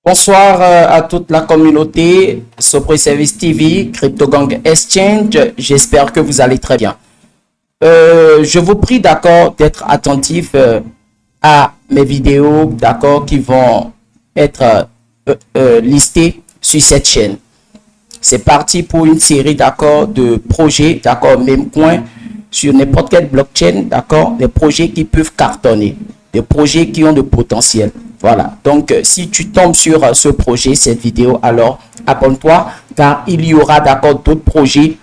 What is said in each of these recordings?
Bonsoir à toute la communauté, Sopre Service TV, CryptoGang Exchange, j'espère que vous allez très bien. Je vous prie d'accord d'être attentif à mes vidéos, d'accord, qui vont être listées sur cette chaîne. C'est parti pour une série, d'accord, de projets, d'accord, même coin, sur n'importe quelle blockchain, d'accord, des projets qui peuvent cartonner, des projets qui ont de potentiel. Voilà, donc si tu tombes sur ce projet, cette vidéo, alors abonne-toi car il y aura d'accord d'autres projets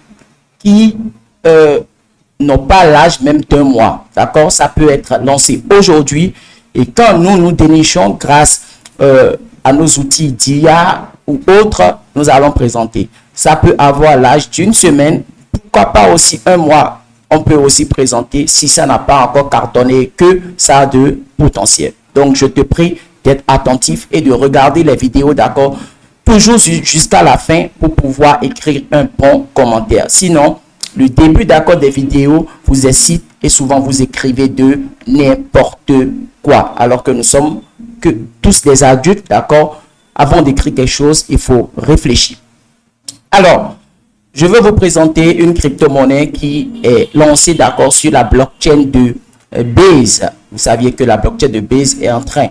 qui n'ont pas l'âge même d'un mois. D'accord, ça peut être lancé aujourd'hui et quand nous dénichons grâce à nos outils d'IA ou autres, nous allons présenter. Ça peut avoir l'âge d'une semaine, pourquoi pas aussi un mois. On peut aussi présenter si ça n'a pas encore cartonné que ça a de potentiel. Donc, je te prie d'être attentif et de regarder les vidéos, d'accord, toujours jusqu'à la fin pour pouvoir écrire un bon commentaire. Sinon, le début, d'accord, des vidéos vous incite et souvent vous écrivez de n'importe quoi. Alors que nous sommes tous des adultes, d'accord, avant d'écrire quelque chose, il faut réfléchir. Alors, je vais vous présenter une crypto-monnaie qui est lancée, d'accord, sur la blockchain de Base. Vous saviez que la blockchain de Base est en train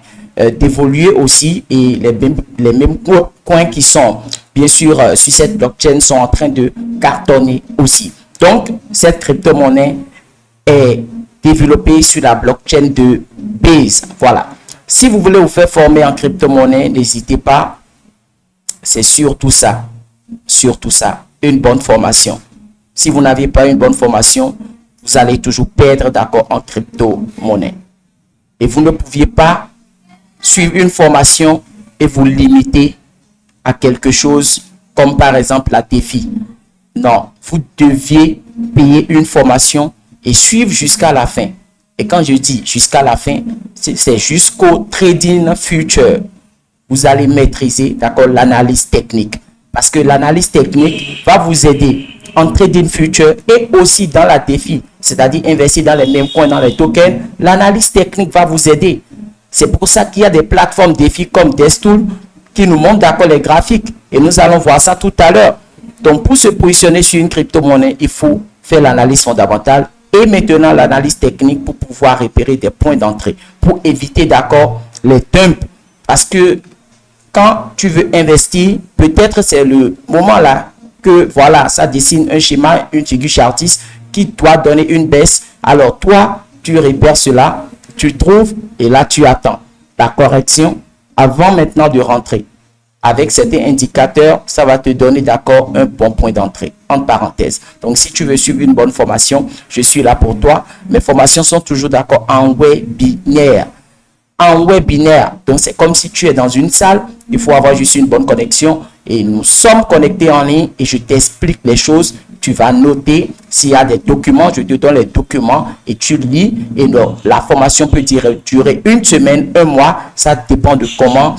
d'évoluer aussi et les mêmes coins qui sont bien sûr sur cette blockchain sont en train de cartonner aussi. Donc, cette crypto-monnaie est développée sur la blockchain de Base. Voilà. Si vous voulez vous faire former en crypto-monnaie, n'hésitez pas. C'est surtout ça. Surtout ça. Une bonne formation. Si vous n'avez pas une bonne formation, vous allez toujours perdre, d'accord, en crypto-monnaie. Et vous ne pouviez pas suivre une formation et vous limiter à quelque chose comme par exemple la défi. Non, vous deviez payer une formation et suivre jusqu'à la fin. Et quand je dis jusqu'à la fin, c'est jusqu'au trading future. Vous allez maîtriser, d'accord, l'analyse technique. Parce que l'analyse technique va vous aider en trading future et aussi dans la défi, c'est-à-dire investir dans les mêmes coins, dans les tokens. L'analyse technique va vous aider. C'est pour ça qu'il y a des plateformes défis comme Destool qui nous montrent d'accord les graphiques et nous allons voir ça tout à l'heure. Donc pour se positionner sur une crypto-monnaie, il faut faire l'analyse fondamentale et maintenant l'analyse technique pour pouvoir repérer des points d'entrée, pour éviter d'accord les dumps. Parce que quand tu veux investir, peut-être c'est le moment là que voilà, ça dessine un schéma, une figure chartiste qui doit donner une baisse. Alors toi, tu repères cela, tu trouves et là tu attends la correction avant maintenant de rentrer. Avec certains indicateurs, ça va te donner d'accord un bon point d'entrée, entre parenthèses. Donc si tu veux suivre une bonne formation, je suis là pour toi. Mes formations sont toujours d'accord en webinaire. En webinaire, donc c'est comme si tu es dans une salle, il faut avoir juste une bonne connexion et nous sommes connectés en ligne et je t'explique les choses. Tu vas noter s'il y a des documents, je te donne les documents et tu lis. Et donc, la formation peut durer une semaine, un mois. Ça dépend de comment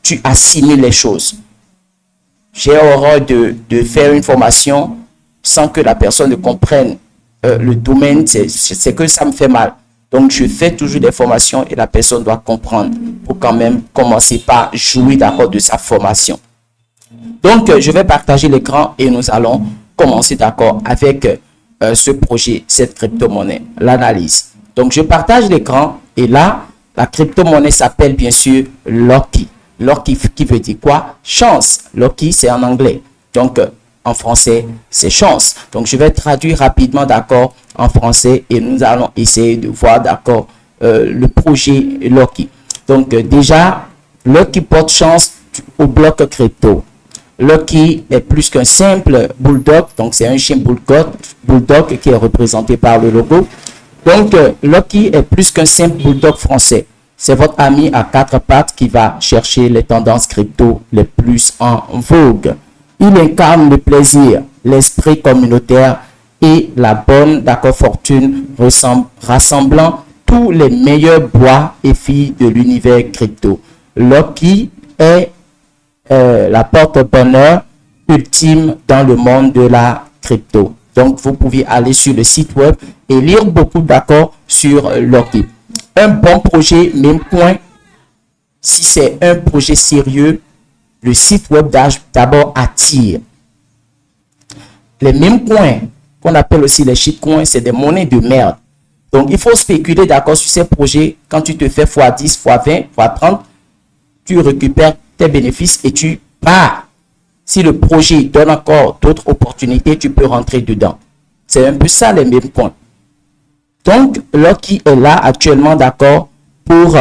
tu assimiles les choses. J'ai horreur de faire une formation sans que la personne ne comprenne le domaine. C'est que ça me fait mal. Donc, je fais toujours des formations et la personne doit comprendre pour quand même commencer par jouir d'accord de sa formation. Donc, je vais partager l'écran et nous allons commencer d'accord avec ce projet, cette crypto-monnaie, l'analyse. Donc, je partage l'écran et là, la crypto-monnaie s'appelle bien sûr Lucky. Lucky qui veut dire quoi? Chance. Lucky, c'est en anglais. Donc, en français, c'est chance. Donc, je vais traduire rapidement d'accord en français et nous allons essayer de voir d'accord le projet Lucky. Donc, déjà, Lucky porte chance au bloc crypto. Lucky est plus qu'un simple bulldog, donc c'est un chien bulldog qui est représenté par le logo. Donc, Lucky est plus qu'un simple bulldog français. C'est votre ami à quatre pattes qui va chercher les tendances crypto les plus en vogue. Il incarne le plaisir, l'esprit communautaire et la bonne d'accord fortune rassemblant tous les meilleurs bois et filles de l'univers crypto. Lucky est la porte-bonheur ultime dans le monde de la crypto. Donc, vous pouvez aller sur le site web et lire beaucoup d'accords sur Lucky. Un bon projet, même point, si c'est un projet sérieux, le site web d'abord attire. Les mêmes coins qu'on appelle aussi les shitcoins, c'est des monnaies de merde. Donc, il faut spéculer d'accord sur ces projets. Quand tu te fais x10, x20, x30, tu récupères tes bénéfices et tu pars. Si le projet donne encore d'autres opportunités, tu peux rentrer dedans. C'est un peu ça les mêmes points. Donc, Lucky est là actuellement d'accord pour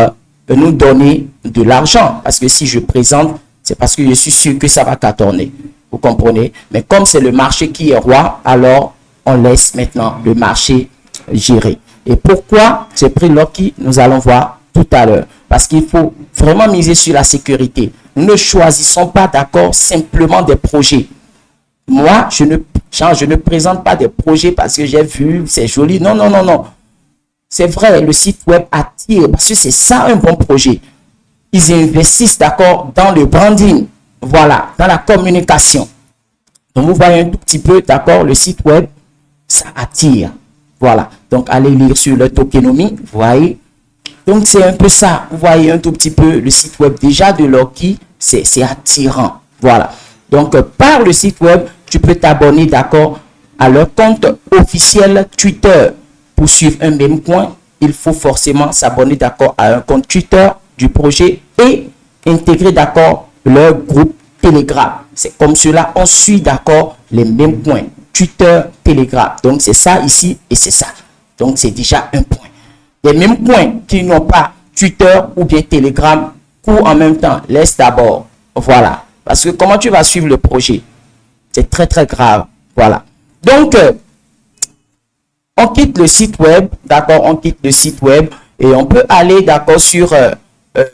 nous donner de l'argent. Parce que si je présente, c'est parce que je suis sûr que ça va cartonner. Vous comprenez? Mais comme c'est le marché qui est roi, alors on laisse maintenant le marché gérer. Et pourquoi j'ai pris Lucky, nous allons voir tout à l'heure. Parce qu'il faut vraiment miser sur la sécurité. Nous ne choisissons pas d'accord simplement des projets. Moi, je ne présente pas des projets parce que j'ai vu, c'est joli. Non, non, non, non. C'est vrai, le site web attire parce que c'est ça un bon projet. Ils investissent d'accord dans le branding. Voilà, dans la communication. Donc, vous voyez un tout petit peu, d'accord, le site web, ça attire. Voilà, donc allez lire sur le tokenomie, vous voyez. Donc c'est un peu ça, vous voyez un tout petit peu le site web déjà de Lucky, c'est attirant. Voilà, donc par le site web, tu peux t'abonner d'accord à leur compte officiel Twitter. Pour suivre un même coin, il faut forcément s'abonner d'accord à un compte Twitter du projet et intégrer d'accord leur groupe Telegram. C'est comme cela, on suit d'accord les mêmes points. Twitter, Telegram. Donc, c'est ça ici et c'est ça. Donc, c'est déjà un point. Les mêmes points qui n'ont pas Twitter ou bien Telegram courent en même temps. Laisse d'abord. Voilà. Parce que comment tu vas suivre le projet? C'est très, très grave. Voilà. Donc, on quitte le site web. D'accord? On quitte le site web et on peut aller, d'accord, sur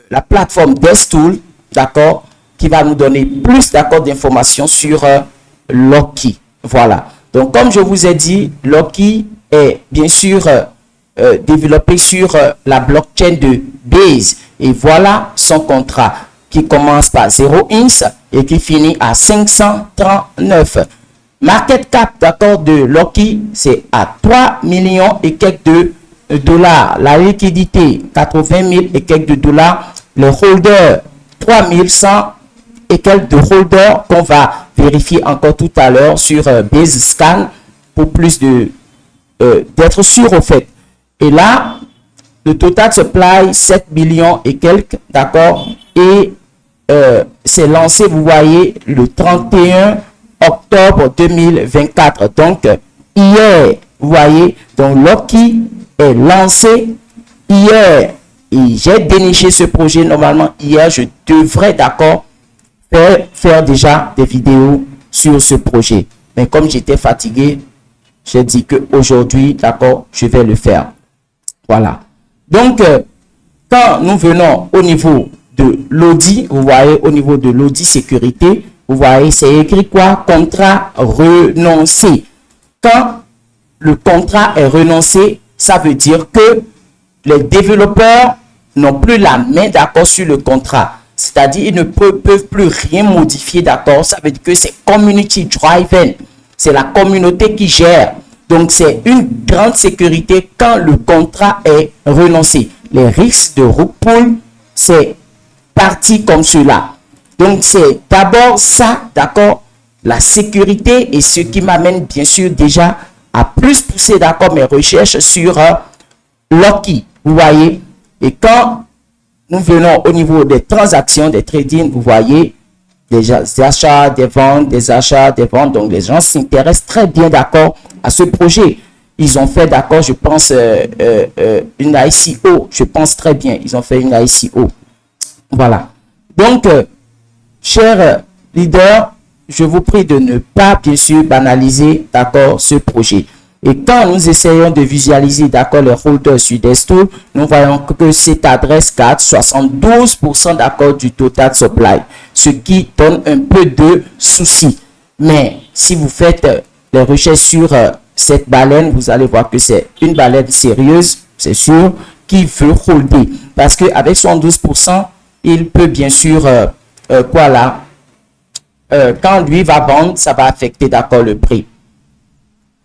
la plateforme Destool. D'accord? Qui va nous donner plus, d'accord, d'informations sur Lucky. Voilà. Donc, comme je vous ai dit, Lucky est bien sûr développé sur la blockchain de Base. Et voilà son contrat qui commence par 0 ins et qui finit à 539. Market cap, d'accord, de Lucky, c'est à 3 millions et quelques de dollars. La liquidité, 80 000 et quelques de dollars. Les holders, 3100 et quelques de holders qu'on va vérifier encore tout à l'heure sur Base Scan pour plus de d'être sûr au fait. Et là, le total supply 7 millions et quelques, d'accord, et c'est lancé, vous voyez, le 31 octobre 2024. Donc, hier, vous voyez, donc Lucky est lancé hier. Et j'ai déniché ce projet. Normalement, hier, je devrais, d'accord, faire déjà des vidéos sur ce projet. Mais comme j'étais fatigué, j'ai dit que aujourd'hui, d'accord, je vais le faire. Voilà. Donc, quand nous venons au niveau de l'audit, vous voyez, au niveau de l'audit sécurité, vous voyez, c'est écrit quoi? Contrat renoncé. Quand le contrat est renoncé, ça veut dire que les développeurs n'ont plus la main, d'accord, sur le contrat. C'est-à-dire, ils ne peuvent plus rien modifier, d'accord? Ça veut dire que c'est community driven. C'est la communauté qui gère. Donc, c'est une grande sécurité quand le contrat est renoncé. Les risques de rug pull, c'est parti comme cela. Donc, c'est d'abord ça, d'accord, la sécurité et ce qui m'amène bien sûr déjà à plus pousser, d'accord, mes recherches sur Lucky. Vous voyez, et quand nous venons au niveau des transactions, des trading, vous voyez, des achats, des ventes, des achats, des ventes. Donc, les gens s'intéressent très bien, d'accord, à ce projet. Ils ont fait, d'accord, je pense, une ICO. Je pense très bien. Ils ont fait une ICO. Voilà. Donc, chers leaders, je vous prie de ne pas, bien sûr, banaliser, d'accord, ce projet. Et quand nous essayons de visualiser, d'accord, les holders sur Destool, nous voyons que cette adresse garde 72% d'accord du total supply, ce qui donne un peu de soucis. Mais si vous faites les recherches sur cette baleine, vous allez voir que c'est une baleine sérieuse, c'est sûr, qui veut holder. Parce qu'avec 72%, il peut bien sûr, quand lui va vendre, ça va affecter, d'accord, le prix.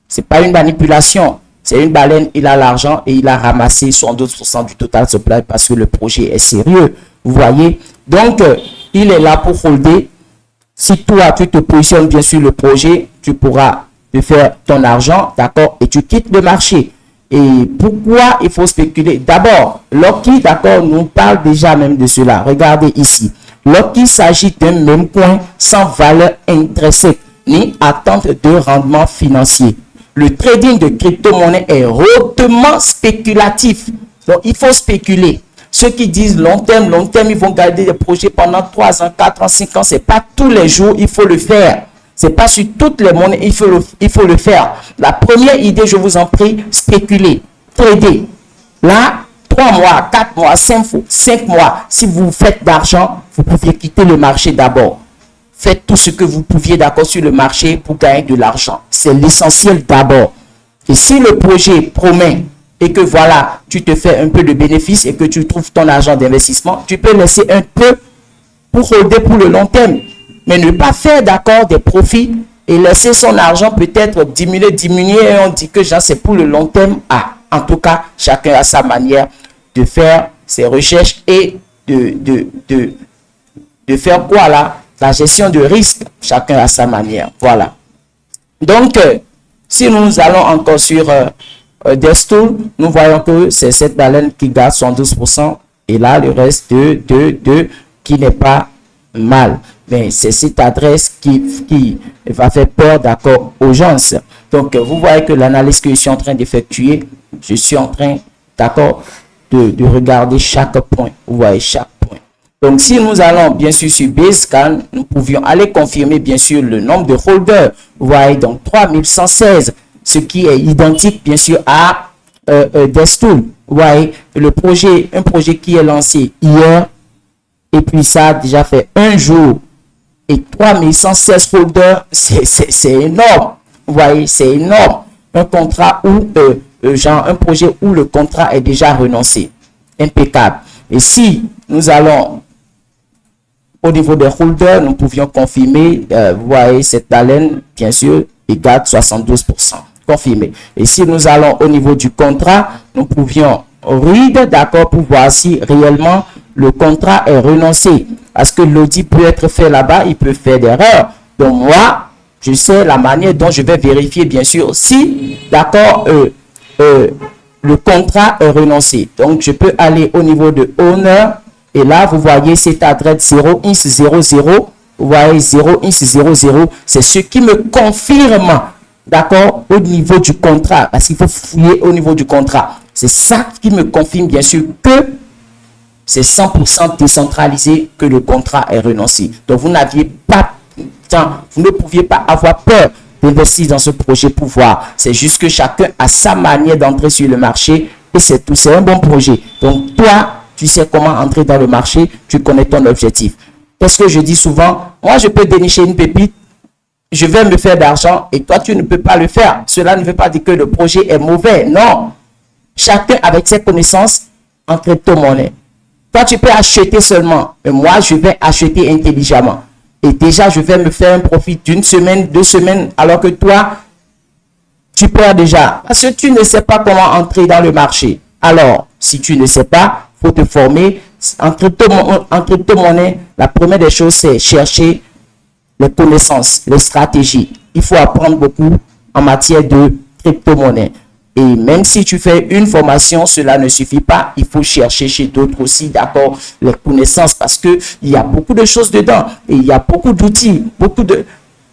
C'est pas une manipulation. C'est une baleine, il a l'argent et il a ramassé 72% du total supply parce que le projet est sérieux. Vous voyez? Donc, il est là pour holder. Si toi, tu te positionnes bien sur le projet, tu pourras te faire ton argent, d'accord, et tu quittes le marché. Et pourquoi il faut spéculer? D'abord, lorsqu'il, d'accord, nous parle déjà même de cela. Regardez ici. Lorsqu'il s'agit d'un même coin sans valeur intrinsèque ni attente de rendement financier, le trading de crypto-monnaie est hautement spéculatif. Donc, il faut spéculer. Ceux qui disent long terme, ils vont garder des projets pendant 3 ans, 4 ans, 5 ans. Ce n'est pas tous les jours, il faut le faire. Ce n'est pas sur toutes les monnaies, il faut le faire. La première idée, je vous en prie, spéculer, trader. Là, 3 mois, 4 mois, 5 mois, si vous faites d'argent, vous pouvez quitter le marché d'abord. Faites tout ce que vous pouviez d'accord sur le marché pour gagner de l'argent. C'est l'essentiel d'abord. Et si le projet promet et que voilà, tu te fais un peu de bénéfice et que tu trouves ton argent d'investissement, tu peux laisser un peu pour holder pour le long terme. Mais ne pas faire d'accord des profits et laisser son argent peut-être diminuer et on dit que c'est pour le long terme. Ah, en tout cas, chacun a sa manière de faire ses recherches et de faire quoi là? La gestion de risque, chacun a sa manière. Voilà. Donc, si nous allons encore sur Destool, nous voyons que c'est cette baleine qui garde 112% et là, le reste qui n'est pas mal. Mais c'est cette adresse qui va faire peur, d'accord, aux gens. Donc, vous voyez que l'analyse que je suis en train d'effectuer, je suis en train, d'accord, de regarder chaque point. Vous voyez chaque point. Donc, si nous allons bien sûr sur Basecamp, nous pouvions aller confirmer bien sûr le nombre de holders. Vous voyez donc 3116, ce qui est identique bien sûr à Destool. Vous voyez un projet qui est lancé hier et puis ça a déjà fait un jour et 3116 holders, c'est énorme. Vous voyez, c'est énorme. Un contrat où un projet où le contrat est déjà renoncé. Impeccable. Et si nous allons au niveau des holders, nous pouvions confirmer, vous voyez, cette baleine, bien sûr, il garde 72%. Confirmé. Et si nous allons au niveau du contrat, nous pouvions read, d'accord, pour voir si réellement le contrat est renoncé. Parce que l'audit peut être fait là-bas, il peut faire des erreurs. Donc moi, je sais la manière dont je vais vérifier, bien sûr, si, d'accord, le contrat est renoncé. Donc, je peux aller au niveau de Owner. Et là, vous voyez cette adresse 0x00. Vous voyez 0x00. C'est ce qui me confirme, d'accord, au niveau du contrat. Parce qu'il faut fouiller au niveau du contrat. C'est ça qui me confirme, bien sûr, que c'est 100% décentralisé, que le contrat est renoncé. Donc, vous n'aviez pas vous ne pouviez pas avoir peur d'investir dans ce projet pour voir. C'est juste que chacun a sa manière d'entrer sur le marché et c'est tout. C'est un bon projet. Donc, toi, tu sais comment entrer dans le marché, tu connais ton objectif. Qu'est-ce que je dis souvent? Moi, je peux dénicher une pépite, je vais me faire d'argent et toi, tu ne peux pas le faire. Cela ne veut pas dire que le projet est mauvais. Non. Chacun avec ses connaissances en crypto-monnaie. Toi, tu peux acheter seulement, mais moi, je vais acheter intelligemment. Et déjà, je vais me faire un profit d'une semaine, 2 semaines, alors que toi, tu perds déjà. Parce que tu ne sais pas comment entrer dans le marché. Alors, si tu ne sais pas, il faut te former. En crypto-monnaie, la première des choses, c'est chercher les connaissances, les stratégies. Il faut apprendre beaucoup en matière de crypto-monnaie. Et même si tu fais une formation, cela ne suffit pas. Il faut chercher chez d'autres aussi, d'accord, les connaissances parce que il y a beaucoup de choses dedans et il y a beaucoup d'outils,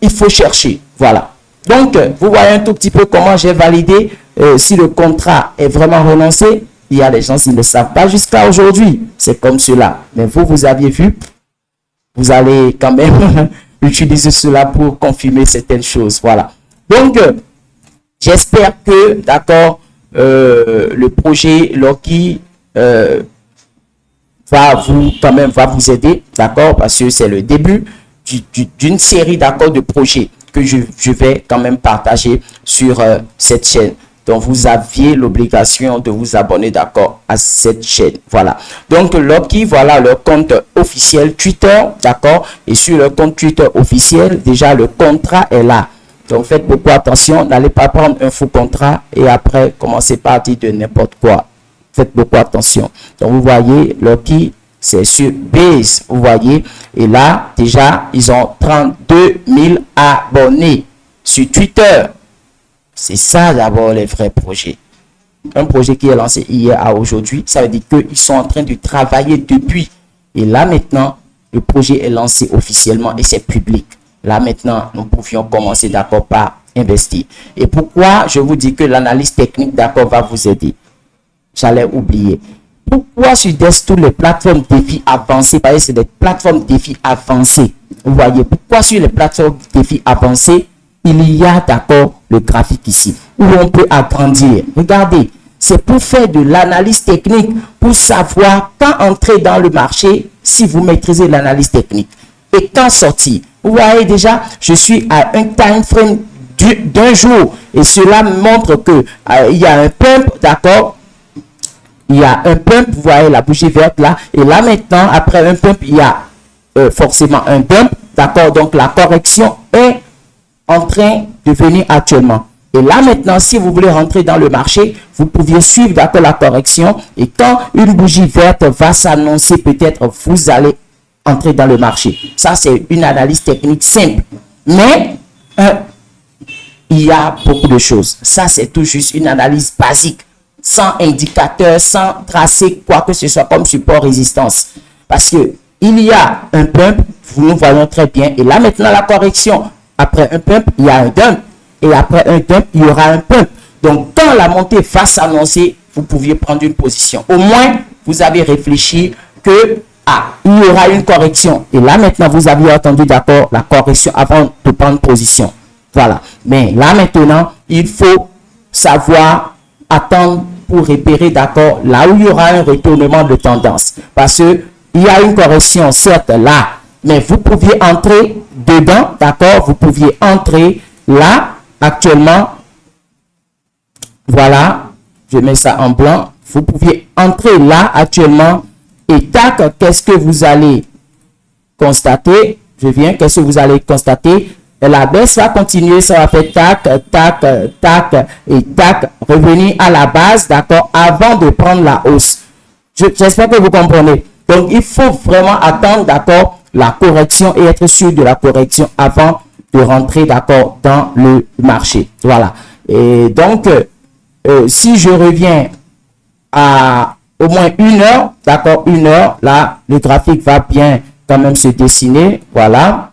il faut chercher. Voilà. Donc, vous voyez un tout petit peu comment j'ai validé si le contrat est vraiment renoncé. Il y a des gens qui ne le savent pas jusqu'à aujourd'hui. C'est comme cela. Mais vous aviez vu, vous allez quand même utiliser cela pour confirmer certaines choses. Voilà. Donc, j'espère que, d'accord, le projet Loki va vous aider, d'accord, parce que c'est le début d'une série, d'accord, de projets que je vais quand même partager sur cette chaîne. Donc, vous aviez l'obligation de vous abonner, d'accord, à cette chaîne. Voilà. Donc, Loki, voilà leur compte officiel Twitter, d'accord, et sur le compte Twitter officiel, déjà, le contrat est là. Donc, faites beaucoup attention. N'allez pas prendre un faux contrat et après, commencer par dire de n'importe quoi. Faites beaucoup attention. Donc, vous voyez, Loki, c'est sur Base, vous voyez. Et là, déjà, ils ont 32 000 abonnés sur Twitter. C'est ça d'abord les vrais projets. Un projet qui est lancé hier à aujourd'hui, ça veut dire qu'ils sont en train de travailler depuis. Et là maintenant, le projet est lancé officiellement et c'est public. Là maintenant, nous pouvions commencer d'accord par investir. Et pourquoi je vous dis que l'analyse technique d'accord va vous aider? J'allais oublier. Pourquoi sur Destool, les plateformes défis avancées, parce que c'est des plateformes défis avancées. Vous voyez, pourquoi sur les plateformes défis avancées, il y a d'accord le graphique ici, où on peut agrandir. Regardez, c'est pour faire de l'analyse technique, pour savoir quand entrer dans le marché, si vous maîtrisez l'analyse technique. Et quand sortir. Vous voyez déjà, je suis à un time frame d'un jour. Et cela montre que il y a un pump, d'accord? Il y a un pump, vous voyez la bougie verte là. Et là maintenant, après un pump, il y a forcément un dump, d'accord? Donc la correction est en train de venir actuellement. Et là maintenant, si vous voulez rentrer dans le marché, vous pouviez suivre d'accord la correction. Et quand une bougie verte va s'annoncer, peut-être vous allez entrer dans le marché. Ça, c'est une analyse technique simple. Mais il y a beaucoup de choses. Ça, c'est tout juste une analyse basique, sans indicateur, sans tracer quoi que ce soit comme support résistance. Parce que il y a un pump, nous voyons très bien. Et là maintenant, la correction, après un pump, il y a un dump. Et après un dump, il y aura un pump. Donc, quand la montée va s'annoncer, vous pouviez prendre une position. Au moins, vous avez réfléchi que il y aura une correction. Et là, maintenant, vous avez entendu d'accord la correction avant de prendre position. Voilà. Mais là, maintenant, il faut savoir attendre pour repérer d'accord là où il y aura un retournement de tendance. Parce que il y a une correction, certes, là. Mais vous pouviez entrer dedans, d'accord? Vous pouviez entrer là, actuellement. Voilà. Je mets ça en blanc. Vous pouviez entrer là, actuellement. Et tac, qu'est-ce que vous allez constater? Je viens, qu'est-ce que vous allez constater? La baisse va continuer, ça va faire tac, tac, tac, et tac, revenir à la base, d'accord, avant de prendre la hausse. J'espère que vous comprenez. Donc, il faut vraiment attendre, d'accord, la correction et être sûr de la correction avant de rentrer, d'accord, dans le marché. Voilà. Et donc, si je reviens à au moins 1 heure, d'accord, 1 heure, là, le graphique va bien quand même se dessiner, voilà.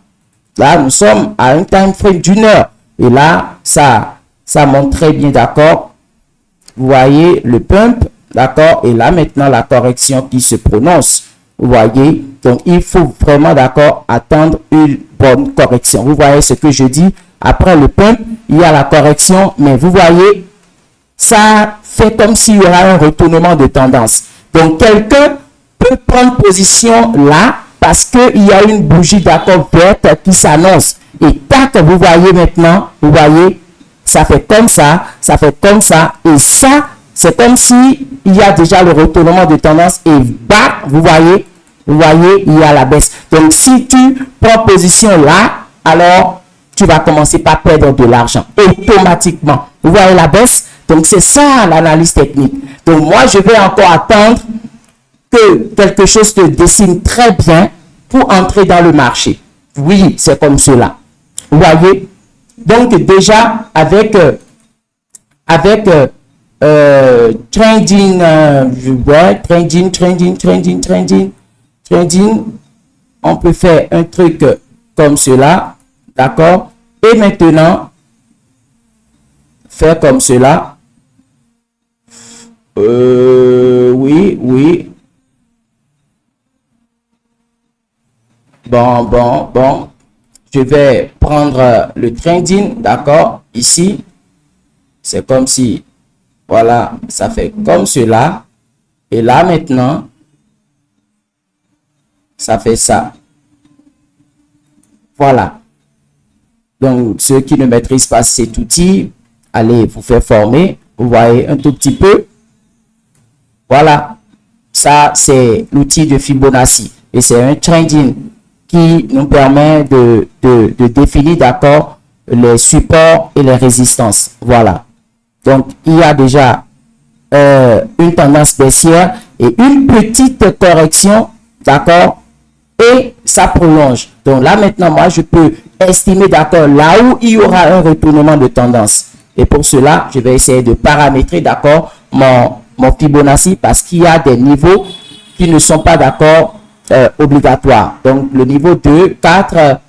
Là, nous sommes à un time frame d'1 heure, et là, ça montre très bien, d'accord. Vous voyez le pump, d'accord, et là, maintenant, la correction qui se prononce, vous voyez. Donc, il faut vraiment, d'accord, attendre une bonne correction. Vous voyez ce que je dis, après le pump, il y a la correction, mais vous voyez, ça fait comme s'il y aura un retournement de tendance. Donc, quelqu'un peut prendre position là parce qu'il y a une bougie d'accord verte qui s'annonce. Et tac, vous voyez maintenant, vous voyez, ça fait comme ça, ça fait comme ça. Et ça, c'est comme si il y a déjà le retournement de tendance et bah, vous voyez, il y a la baisse. Donc, si tu prends position là, alors tu vas commencer par perdre de l'argent automatiquement. Vous voyez la baisse? Donc, c'est ça l'analyse technique. Donc, moi, je vais encore attendre que quelque chose se dessine très bien pour entrer dans le marché. Oui, c'est comme cela. Vous voyez? Donc, déjà, avec trading, trading, on peut faire un truc comme cela. D'accord? Et maintenant, faire comme cela. Oui. Bon. Je vais prendre le trading, d'accord, ici. C'est comme si, voilà, ça fait comme cela. Et là, maintenant, ça fait ça. Voilà. Donc, ceux qui ne maîtrisent pas cet outil, allez vous faire former. Vous voyez un tout petit peu. Voilà. Ça, c'est l'outil de Fibonacci. Et c'est un trading qui nous permet de définir, d'accord, les supports et les résistances. Voilà. Donc, il y a déjà une tendance baissière et une petite correction, d'accord, et ça prolonge. Donc là, maintenant, moi, je peux estimer, d'accord, là où il y aura un retournement de tendance. Et pour cela, je vais essayer de paramétrer, d'accord, mon Fibonacci parce qu'il y a des niveaux qui ne sont pas, d'accord, obligatoires. Donc, le niveau 2, 4,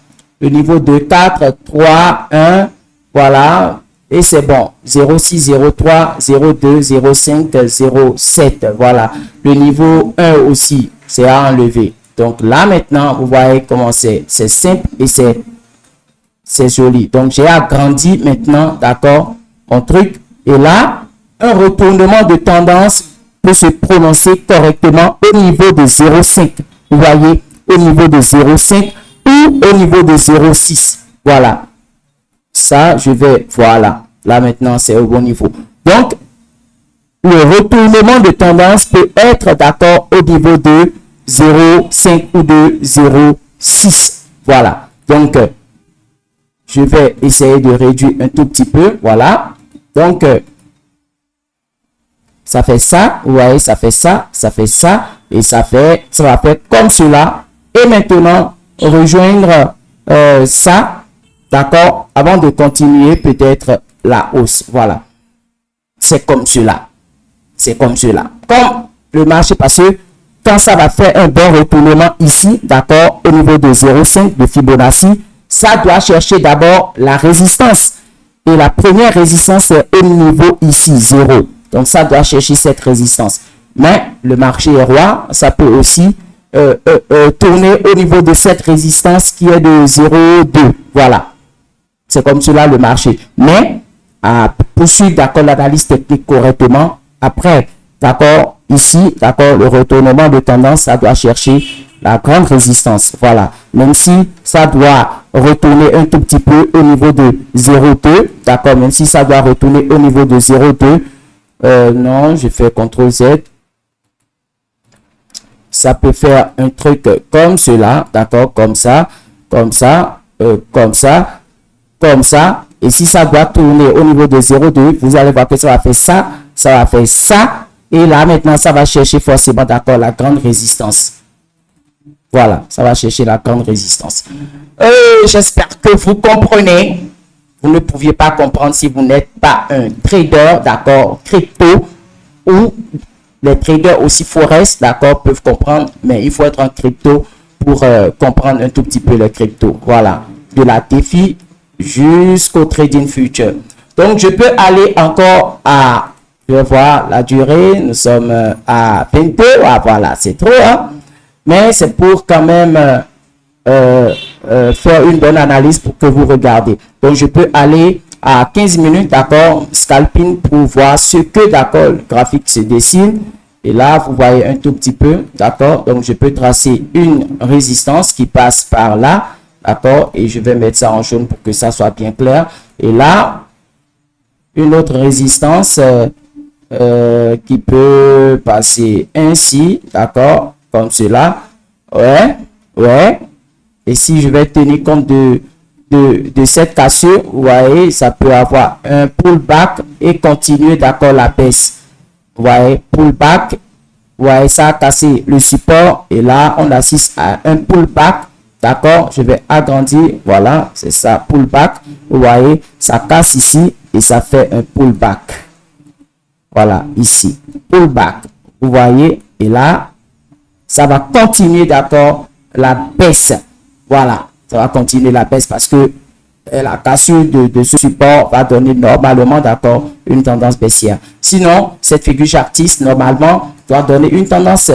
le niveau 2, 4, 3, 1, voilà, et c'est bon. 0,6, 0,3, 0,2, 0,5, 0,7, voilà. Le niveau 1 aussi, c'est à enlever. Donc là, maintenant, vous voyez comment c'est simple et c'est joli. Donc, j'ai agrandi maintenant, d'accord, mon truc. Et là, un retournement de tendance peut se prononcer correctement au niveau de 0,5. Vous voyez, au niveau de 0,5 ou au niveau de 0,6. Voilà. Ça, je vais, voilà. Là, maintenant, c'est au bon niveau. Donc, le retournement de tendance peut être, d'accord, au niveau de 0,5 ou de 0,6. Voilà. Donc, je vais essayer de réduire un tout petit peu. Voilà. Donc, ça fait ça. Vous voyez, ça fait ça. Ça fait ça. Et ça va faire comme cela. Et maintenant, rejoindre ça. D'accord. Avant de continuer, peut-être la hausse. Voilà. C'est comme cela. C'est comme cela. Comme le marché, parce que quand ça va faire un bon retournement ici, d'accord, au niveau de 0,5 de Fibonacci, ça doit chercher d'abord la résistance. Et la première résistance est au niveau ici, 0. Donc, ça doit chercher cette résistance. Mais le marché est roi, ça peut aussi tourner au niveau de cette résistance qui est de 0,2. Voilà. C'est comme cela le marché. Mais, à poursuivre, d'accord, l'analyse technique correctement, après, d'accord, ici, d'accord, le retournement de tendance, ça doit chercher la grande résistance. Voilà. Même si ça doit retourner un tout petit peu au niveau de 0,2, d'accord, même si ça doit retourner au niveau de 0,2, non, je fais CTRL Z. Ça peut faire un truc comme cela, d'accord, comme ça, comme ça, comme ça, comme ça. Et si ça doit tourner au niveau de 0,2, vous allez voir que ça va faire ça, ça va faire ça. Et là, maintenant, ça va chercher forcément, d'accord, la grande résistance. Voilà, ça va chercher la grande résistance. J'espère que vous comprenez. Vous ne pouviez pas comprendre si vous n'êtes pas un trader, d'accord, crypto, ou les traders aussi forex, d'accord, peuvent comprendre, mais il faut être en crypto pour comprendre un tout petit peu le crypto. Voilà, de la défi jusqu'au trading future. Donc, je peux aller encore à, je vais voir la durée, nous sommes à 22, ah, voilà, c'est trop, hein? Mais c'est pour quand même faire une bonne analyse pour que vous regardez. Donc, je peux aller à 15 minutes, d'accord, scalping pour voir ce que, d'accord, le graphique se dessine. Et là, vous voyez un tout petit peu, d'accord. Donc, je peux tracer une résistance qui passe par là, d'accord. Et je vais mettre ça en jaune pour que ça soit bien clair. Et là, une autre résistance qui peut passer ainsi, d'accord, comme cela. Ouais, ouais. Et si je vais tenir compte de cette cassure, vous voyez, ça peut avoir un pullback et continuer, d'accord, la baisse. Vous voyez, pullback, vous voyez, ça a cassé le support et là, on assiste à un pullback, d'accord, je vais agrandir, voilà, c'est ça, pullback, vous voyez, ça casse ici et ça fait un pullback. Voilà, ici, pullback, vous voyez, et là, ça va continuer, d'accord, la baisse. Voilà, ça va continuer la baisse parce que la cassure de ce support va donner normalement, d'accord, une tendance baissière. Sinon, cette figure chartiste, normalement, doit donner une tendance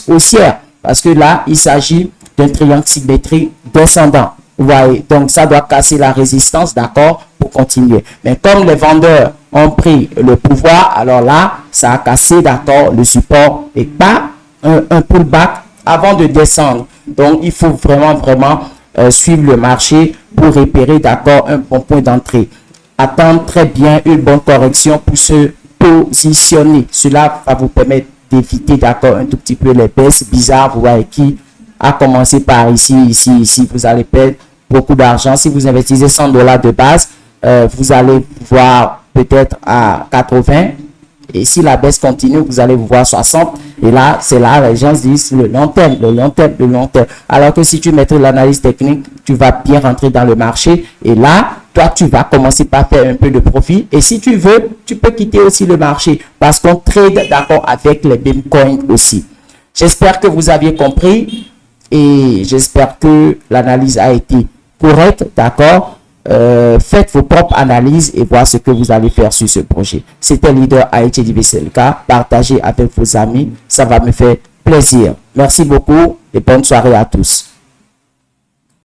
haussière parce que là, il s'agit d'un triangle symétrique descendant. Vous voyez, donc ça doit casser la résistance, d'accord, pour continuer. Mais comme les vendeurs ont pris le pouvoir, alors là, ça a cassé, d'accord, le support et pas un pullback avant de descendre. Donc, il faut vraiment suivre le marché pour repérer, d'accord, un bon point d'entrée. Attendre très bien une bonne correction pour se positionner. Cela va vous permettre d'éviter, d'accord, un tout petit peu les baisses bizarres, vous voyez, qui a commencé par ici. Vous allez perdre beaucoup d'argent. Si vous investissez $100 de base, vous allez voir peut-être à 80, Et si la baisse continue, vous allez voir 60. Et là, c'est là, les gens disent le long terme, le long terme, le long terme. Alors que si tu maîtrises l'analyse technique, tu vas bien rentrer dans le marché. Et là, toi, tu vas commencer par faire un peu de profit. Et si tu veux, tu peux quitter aussi le marché parce qu'on trade d'accord avec les Bitcoin aussi. J'espère que vous aviez compris et j'espère que l'analyse a été correcte, d'accord? Faites vos propres analyses et voir ce que vous allez faire sur ce projet. C'était Leader Haïti DVCLK. Partagez avec vos amis, ça va me faire plaisir. Merci beaucoup et bonne soirée à tous.